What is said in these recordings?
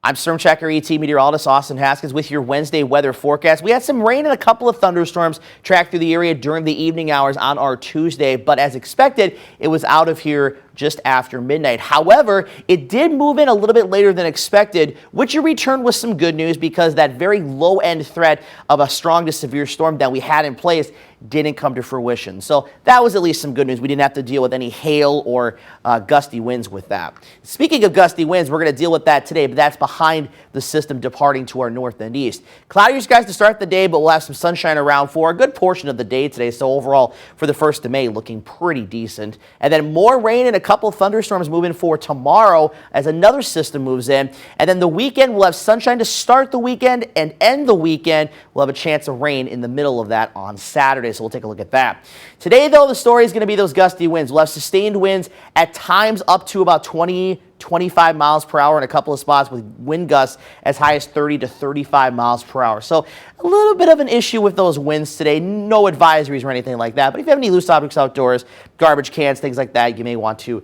I'm Storm Checker ET meteorologist Austin Haskins with your Wednesday weather forecast. We had some rain and a couple of thunderstorms track through the area during the evening hours on our Tuesday, but as expected, it was out of here just after midnight. However, it did move in a little bit later than expected, which returned with some good news because that very low end threat of a strong to severe storm that we had in place didn't come to fruition. So that was at least some good news. We didn't have to deal with any hail or gusty winds with that. Speaking of gusty winds, we're going to deal with that today, but that's behind the system departing to our north and east. Cloudy skies to start the day, but we'll have some sunshine around for a good portion of the day today. So overall, for the 1st of May, looking pretty decent. And then more rain and a couple thunderstorms moving for tomorrow as another system moves in. And then the weekend, we'll have sunshine to start the weekend and end the weekend. We'll have a chance of rain in the middle of that on Saturday. So we'll take a look at that. Today, though, the story is going to be those gusty winds. We'll have sustained winds at times up to about 25 miles per hour in a couple of spots with wind gusts as high as 30 to 35 miles per hour. So a little bit of an issue with those winds today. No advisories or anything like that. But if you have any loose objects outdoors, garbage cans, things like that, you may want to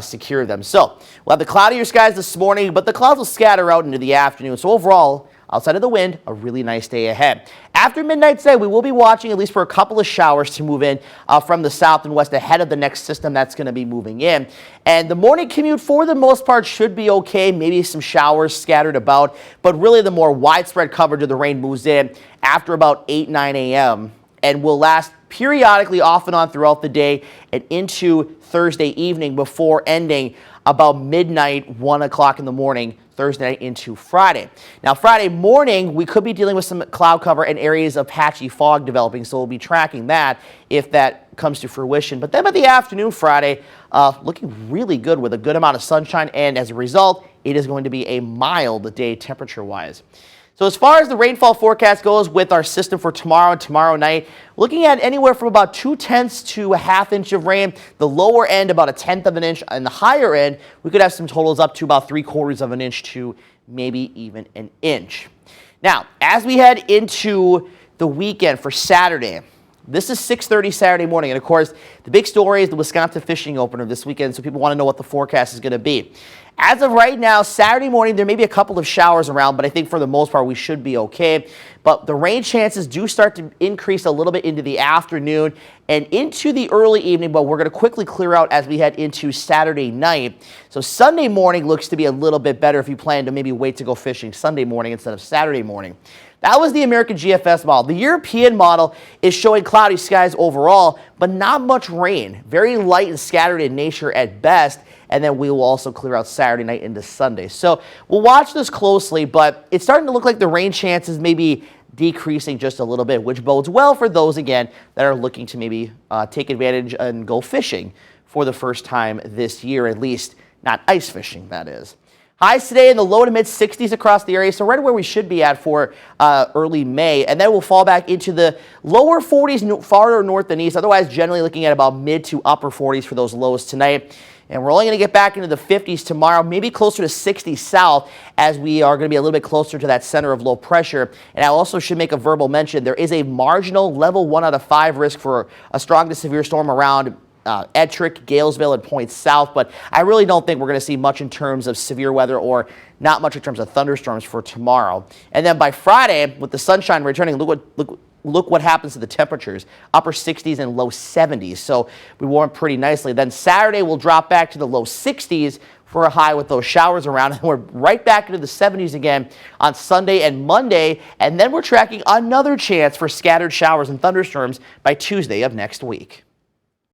secure them. So we'll have the cloudier skies this morning, but the clouds will scatter out into the afternoon. So overall, outside of the wind, a really nice day ahead. After midnight today, we will be watching at least for a couple of showers to move in from the south and west ahead of the next system that's going to be moving in. And the morning commute, for the most part, should be okay. Maybe some showers scattered about, but really the more widespread coverage of the rain moves in after about 8, 9 a.m. and will last periodically off and on throughout the day and into Thursday evening before ending about midnight, 1 o'clock in the morning, Thursday night into Friday. Now, Friday morning, we could be dealing with some cloud cover and areas of patchy fog developing, so we'll be tracking that if that comes to fruition. But then by the afternoon Friday, looking really good with a good amount of sunshine, and as a result, it is going to be a mild day temperature-wise. So as far as the rainfall forecast goes with our system for tomorrow and tomorrow night, looking at anywhere from about 2/10 to a ½ inch of rain. The lower end about 1/10 of an inch, and the higher end we could have some totals up to about 3/4 of an inch to maybe even an inch. Now, as we head into the weekend for Saturday, this is 6:30 Saturday morning, and of course, the big story is the Wisconsin fishing opener this weekend, so people want to know what the forecast is going to be. As of right now, Saturday morning, there may be a couple of showers around, but I think for the most part, we should be okay. But the rain chances do start to increase a little bit into the afternoon and into the early evening, but we're going to quickly clear out as we head into Saturday night. So Sunday morning looks to be a little bit better if you plan to maybe wait to go fishing Sunday morning instead of Saturday morning. That was the American GFS model. The European model is showing cloudy skies overall, but not much rain. Very light and scattered in nature at best. And then we will also clear out Saturday night into Sunday. So we'll watch this closely, but it's starting to look like the rain chances may be decreasing just a little bit, which bodes well for those, again, that are looking to maybe take advantage and go fishing for the first time this year, at least not ice fishing, that is. Highs today in the low to mid 60s across the area, so right where we should be at for early May. And then we'll fall back into the lower 40s farther north and east. Otherwise, generally looking at about mid to upper 40s for those lows tonight. And we're only going to get back into the 50s tomorrow, maybe closer to 60 south, as we are going to be a little bit closer to that center of low pressure. And I also should make a verbal mention, there is a marginal level 1 out of 5 risk for a strong to severe storm around Ettrick, Galesville, and points south, but I really don't think we're going to see much in terms of severe weather or not much in terms of thunderstorms for tomorrow. And then by Friday, with the sunshine returning, look what happens to the temperatures. Upper 60s and low 70s, so we warm pretty nicely. Then Saturday, we'll drop back to the low 60s for a high with those showers around, and we're right back into the 70s again on Sunday and Monday, and then we're tracking another chance for scattered showers and thunderstorms by Tuesday of next week.